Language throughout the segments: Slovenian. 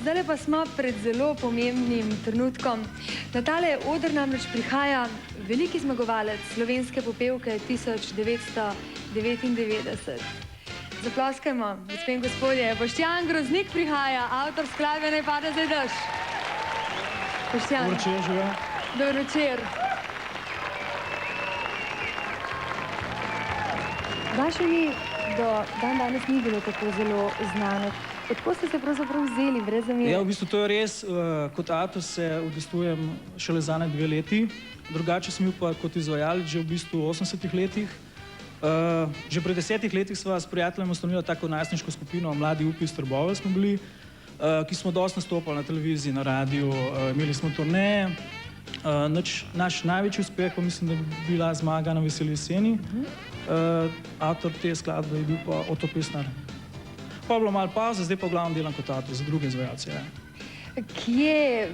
Zdaj pa smo pred zelo pomembnim trenutkom. Na tale oder namreč prihaja veliki zmagovalec slovenske popevke 1999. Zaploskajmo, gospe in gospodje, Boštjan Groznik prihaja, avtor skladbe Naj pada zdaj dež. Boštjan. Dobro večer, živijo. Dobro večer. Vaše ime do danes ni bilo tako zelo znano. Odkud ste se pravzaprav vzeli, brez zamere? Ja, v bistvu to je res. Kot avtor se udejstvujem šele zadnje 2 leti. Drugače sem bil pa kot izvajalec že v bistvu v 80-ih letih. Že pred 10 letih sva s prijateljem ustanovila tako najstniško skupino Mladi upi iz Trbovelj smo bili, ki smo dosti nastopali na televiziji, na radiju, imeli smo turneje. Naš največji uspeh pa mislim, da bi bila zmaga na Veseli jeseni. Avtor te skladbe je bil pa Oto Pestnar. Pa je bilo malo pauze, zdaj pa v glavnem delam kot avtor za druge izvajalce. Kje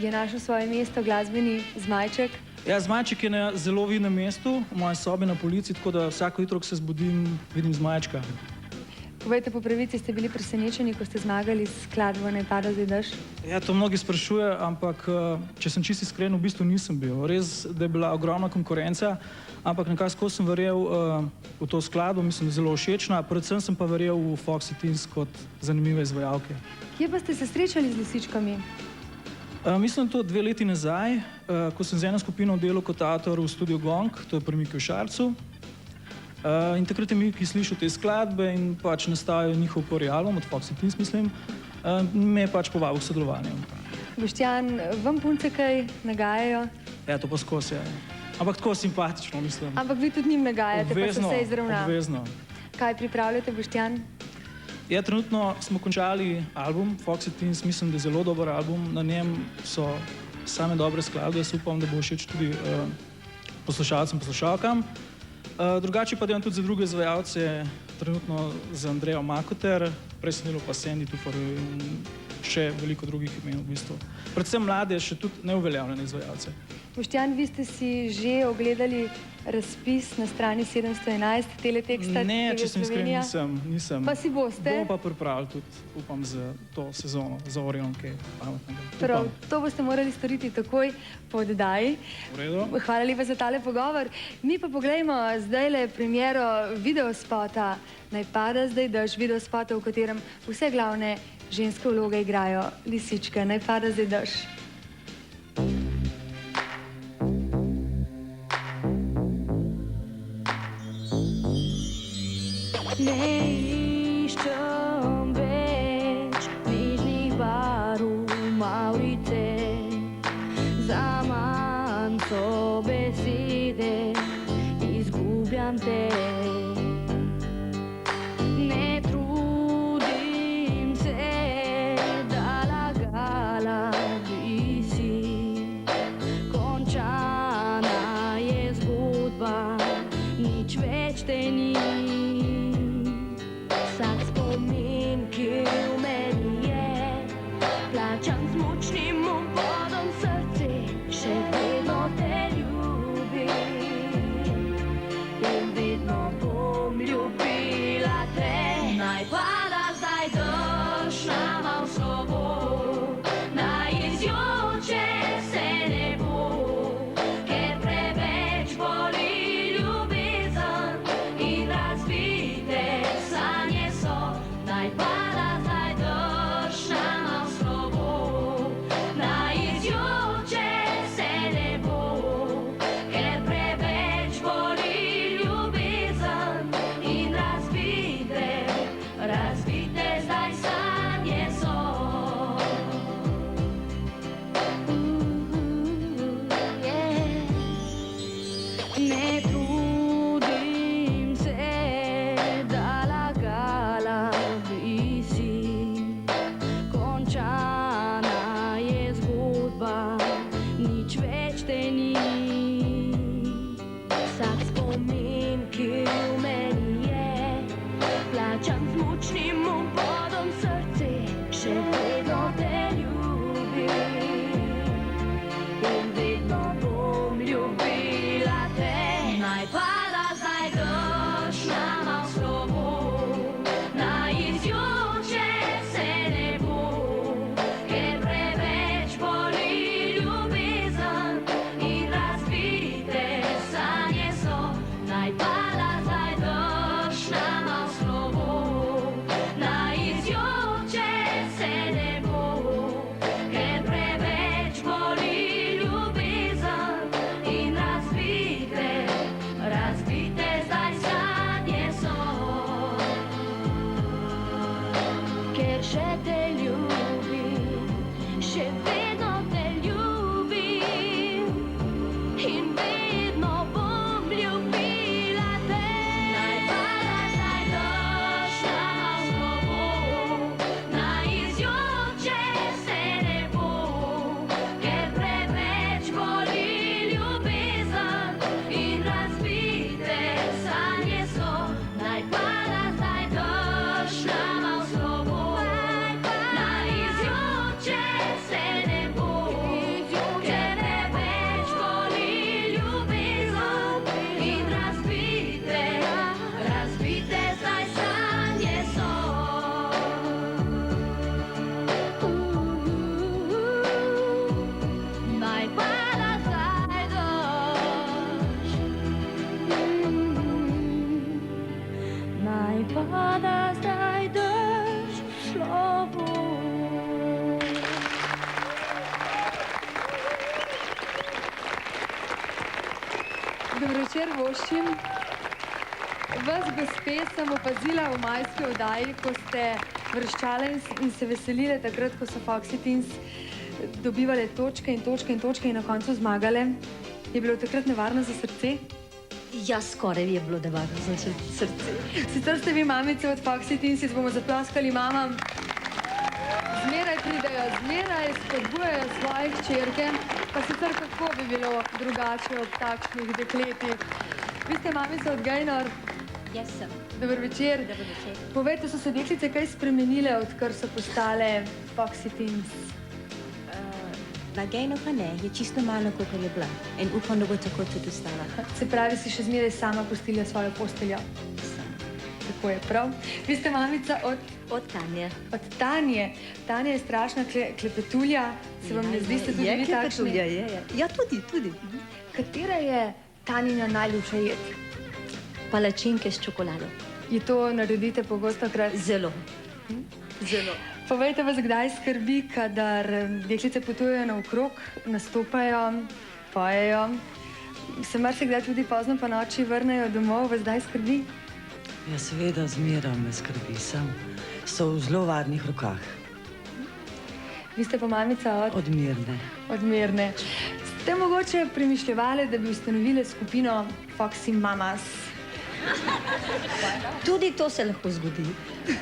je našel svoje mesto glasbeni Zmajček? Ja, Zmajček je na zelo vidnem mestu, v moji sobi na polici, tako da vsako jutro, ko se zbudim, vidim Zmajčka. Povejte, po pravici ste bili presenečeni, ko ste zmagali s skladbo Naj pada zdaj dež? Ja, to mnogi sprašujejo, ampak če sem čisto iskren, v bistvu nisem bil. Res, da je bila ogromna konkurenca, ampak nekako sem verjel v to skladbo, mislim, da je zelo všečna, predvsem sem pa verjel v Foxy Teens kot zanimive izvajalke. Kje pa ste se srečali z Lisičkami? Mislim, to 2 leti nazaj, ko sem z eno skupino delal kot avtor v studiu Gong, to je pri Miki v Šarcu. In takrat je Miki slišal te skladbe in pač nastal njihov prvi album od Foxy Teens, mislim, me je pač povabil k sodelovanju. Boštjan, vam punce kaj nagajajo? Ja, to pa skozi je. Ampak tako simpatično, mislim. Ampak vi tudi njim nagajate, pa se vse izravna. Obvezno. Kaj pripravljate, Boštjan? Ja, trenutno smo končali album Foxy Teens, mislim, da je zelo dober album. Na njem so same dobre skladbe, jaz upam, da bo všeč tudi poslušalcem, poslušalkam. Drugače pa delam tudi za druge izvajalce, trenutno z Andrejo Makoter, prej sem delal pa Sandy Tufor in še veliko drugih imen v bistvu. Predvsem mlade, še tudi neuveljavljene izvajalce. Boštjan, vi ste si že ogledali razpis na strani 711 Teleteksta TV Slovenija? Ne, če sem iskren, nisem. Pa si boste? Bomo pa pripravili tudi, upam, za to sezono, za Orion, kaj pametnega. Prav, to boste morali storiti takoj po oddaji. V redu. Hvala lepa za tale pogovor. Mi pa poglejmo zdajle premiero videospota Naj pada zdaj dež, videospota, v katerem vse glavne ženske vloge igrajo lisičke. Naj pada zdaj dež. Ne iščem več nežnih barv mavrice, zaman so besede, izgubljam te. Ne trudim se, da lagala bi si, končana je zgodba, nič več te ni. Vsak spomin, ki v meni je, plačam z močnim obvodom srce, še vedno te ljubim in vedno bom ljubila te. Naj pada zdaj dež nama v slovo, naj izjoče se nebo, ker preveč boli ljubezen in razbite sanje so. Naj pada zdaj dež nama v slovo, naj izjoče se nebo, ker preveč boli ljubezen in razbite zdaj sanje so. Ne trudim se, da lagala bi si, končana je zgodba, nič več te ni. Vsak spomin, ki v meni je, plačam z močnim obvodom srce, še vedno te ljubim in vedno bom ljubila te. Naj pada zdaj dež nama v slovo, naj izjoče se nebo, večer voščim. Vas, gospe, sem opazila v majski oddaji, ko ste vrščale in se veselile takrat, ko so Foxy Teens dobivale točke in točke in točke in na koncu zmagale. Je bilo takrat nevarno za srce? Ja, skoraj je bilo nevarno za srce. Sicer ste vi mamice od Foxy Teens, bomo zaploskali mamam. Zmeraj pridejo, zmeraj spodbujajo svoje hčerke, pa sicer kako bi bilo drugače ob takšnih dekletih. Vi ste mamica od Gaynor. Jaz sem. Dober večer. Dober večer. Povejte, so se deklice kaj spremenile, odkar so postale Foxy Teens? Na Gaynor pa ne, je čisto malo, kot je bila. In upam, da bo tako tudi ostala. Se pravi, si še zmeraj sama postila svojo posteljo. Tako je prav. Vi ste mamica Od Tanje. od Tanje. Tanja je strašna klepetulja. Se vam ne zdi, ste tudi vi takšni? Je. Ja, tudi. Katera je Tanjina najljubša jed? Palačinke s čokolado. Je to naredite pogostokrat? Zelo. Zelo. Povejte, vas kdaj skrbi, kadar deklice potujejo naokrog, nastopajo, pojejo, se marsikdaj tudi pozno po noči vrnejo domov, vas kdaj skrbi? Ja, seveda, zmeraj me skrbi, so v zelo varnih rokah. Vi ste pa mamica Od Mirne. od Mirne. Ste mogoče premišljevali, da bi ustanovili skupino Foxy Mamas? Tudi to se lahko zgodi.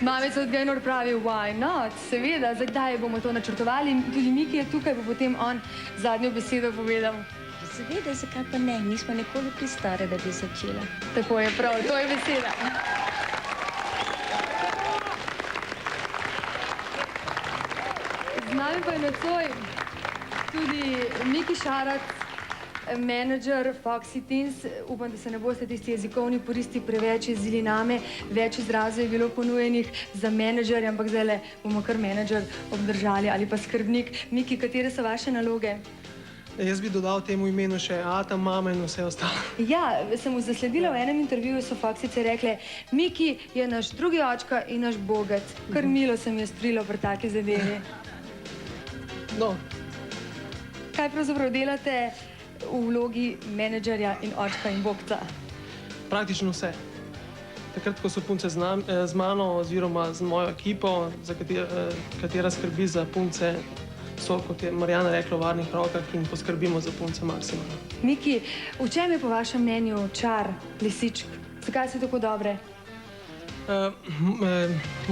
Mamica od Gaynor pravi, why not? Seveda, za kdaj bomo to načrtovali? Tudi Miki je tukaj, bo potem on zadnjo besedo povedal. Seveda, zakaj pa ne? Nismo nikoli pristare, da bi začela. Tako je prav, to je beseda. Z nami pa je nocoj tudi Miki Šarac, menedžer Foxy Teens. Upam, da se ne boste tisti jezikovni puristi preveč jezili name. Več izrazov je bilo ponujenih za menedžerja, ampak zdajle bomo kar menedžer obdržali ali pa skrbnik. Miki, katere so vaše naloge? Jaz bi dodal temu imenu še ata, mama in vse ostalo. Ja, sem mu zasledila v enem intervjuju, so Foxyce rekle, Miki je naš drugi očka in naš bogac. Kar milo se mi je strilo pri taki zadevi. No, Kaj pravzaprav delate v vlogi menedžerja in očka in bogca? praktično vse. Takrat, ko so punce z mano oziroma z mojo ekipo, katera skrbi za punce, so, kot je Marjana rekla, v varnih rokah in poskrbimo za punce maksimalno. Miki, v čem je po vašem mnenju čar lisičk? Zakaj so tako dobre?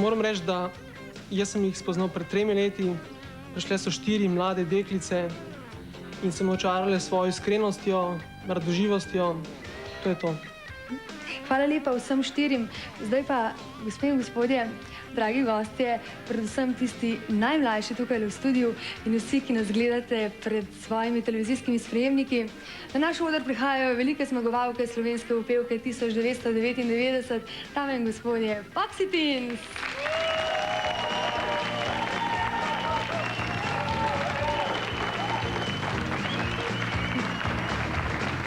Moram reči, da jaz sem jih spoznal pred 3 leti, prišle so 4 mlade deklice in so me očarale s svojo iskrenostjo, radoživostjo. To je to. Hvala lepa vsem 4. Zdaj pa, gospe in gospodje, dragi gostje, predvsem tisti najmlajši tukaj v studiu in vsi, ki nas gledate pred svojimi televizijskimi sprejemniki. Na naš oder prihajajo velike zmagovalke slovenske upevke 1999, dame in gospodje, Foxy Teens!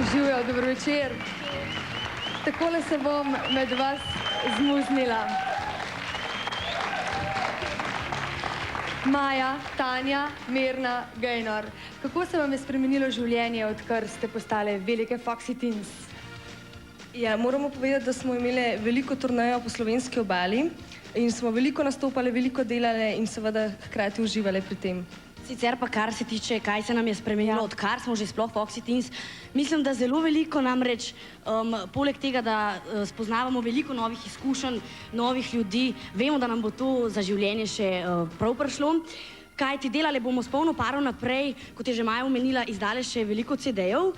Živijo, dobro večer. Takole se bom med vas zmuznila. Maja, Tanja, Mirna, Gaynor. Kako se vam je spremenilo življenje, odkar ste postale velike Foxy Teens? Ja, moramo povedati, da smo imeli veliko turnejo po slovenski obali in smo veliko nastopali, veliko delali in seveda hkrati uživali pri tem. Sicer pa, kar se tiče, kaj se nam je spremenilo, odkar smo že sploh Foxy Teens, mislim, da zelo veliko namreč, poleg tega, da spoznavamo veliko novih izkušenj, novih ljudi, vemo, da nam bo to za življenje še prav prišlo. Kajti delali bomo s polno paro naprej, kot je že Maja omenila, izdali še veliko CD-jev,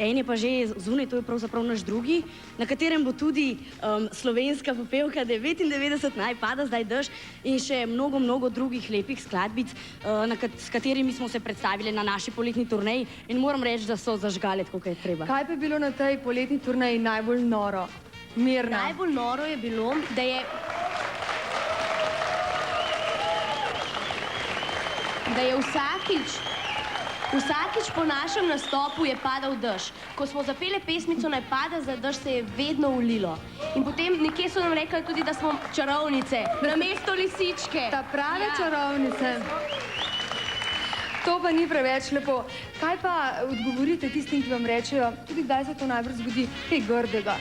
en je pa že zunaj, to je pravzaprav naš drugi, na katerem bo tudi slovenska popevka 99 Naj pada zdaj dež in še mnogo, mnogo drugih lepih skladbic, s katerimi smo se predstavili na naši poletni turneji in moram reči, da so zažgale, tako kot je treba. Kaj pa je bilo na tej poletni turneji najbolj noro? Mirna. Najbolj noro je bilo, da je vsakič po našem nastopu je padal dež. Ko smo zapeli pesmico Naj pada zdaj dež, se je vedno ulilo. In potem nekje so nam rekli tudi, da smo čarovnice, namesto lisičke. Ta prave čarovnice. To pa ni preveč lepo. Kaj pa odgovorite tistim, ki vam rečejo, tudi kdaj se to najbrž zgodi, kaj grdega?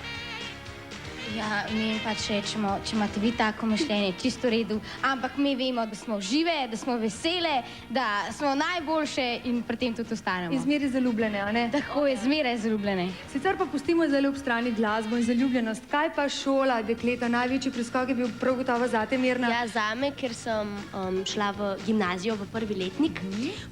Ja, mi pač rečemo, če imate vi tako mišljenje, čisto v redu, ampak mi vemo, da smo žive, da smo vesele, da smo najboljše in pri tem tudi ostanemo. In zmeraj zaljubljene, a ne? Tako je, zmeraj zaljubljene. Sicer pa pustimo zdaj ob strani glasbo in zaljubljenost. Kaj pa šola, dekleta? Največji preskok je bil prav gotovo zate, Mirna? Ja, zame, ker sem šla v gimnazijo v prvi letnik.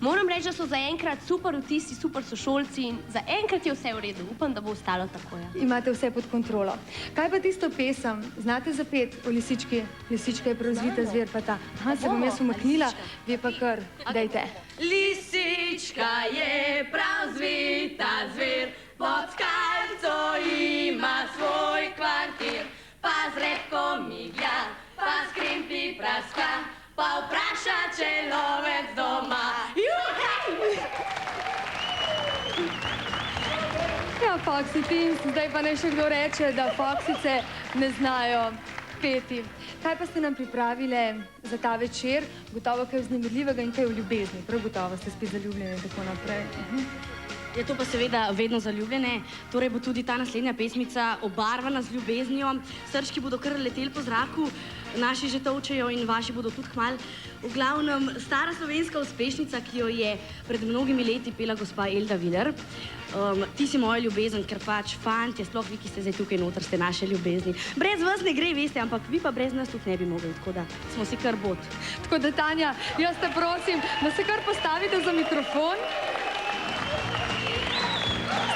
Moram reči, da so zaenkrat super vtisi, super sošolci in zaenkrat je vse v redu. Upam, da bo ostalo tako. Ja. Imate vse pod kontrolo. Kaj pa tisto pesem? Znate zapet o lisički? Lisička je prevzvita zver, pa ta. Aha, se bom jaz umaknila, vi pa kar, dajte. Lisička je prav zvita zver, pod skalco ima svoj kvartir, pa z repkom miglja, pa s krimpi praska, pa vpraša, če lovec doma. Juhej! Ja, Foxy Teens, zdaj pa naj še kdo reče, da Foxice ne znajo peti. Kaj pa ste nam pripravile za ta večer? Gotovo kaj vznemirljivega in kaj v ljubezni. Prav gotovo ste spet zaljubljeni in tako naprej. Je to pa seveda vedno zaljubljene, torej bo tudi ta naslednja pesmica obarvana z ljubeznijo. Srčki bodo kar leteli po zraku, naši že tolčejo in vaši bodo tudi kmalu. V glavnem, stara slovenska uspešnica, ki jo je pred mnogimi leti pela gospa Elda Viler. Ti si moja ljubezen, ker pač fantje, sploh vi, ki ste zdaj tukaj noter, ste naše ljubezni. Brez vas ne gre, veste, ampak vi pa brez nas tudi ne bi mogli, tako da smo si kar bot. Tako da, Tanja, jaz te prosim, da se kar postavite za mikrofon.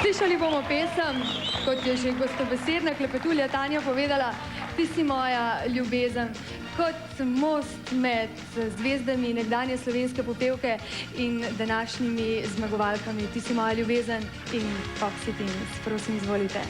Slišali bomo pesem, kot je že gostobesedna klepetulja Tanja povedala, ti si moja ljubezen, kot most med zvezdami nekdanje slovenske popevke in današnjimi zmagovalkami. Ti si moja ljubezen in Foxy Teens. Prosim, izvolite.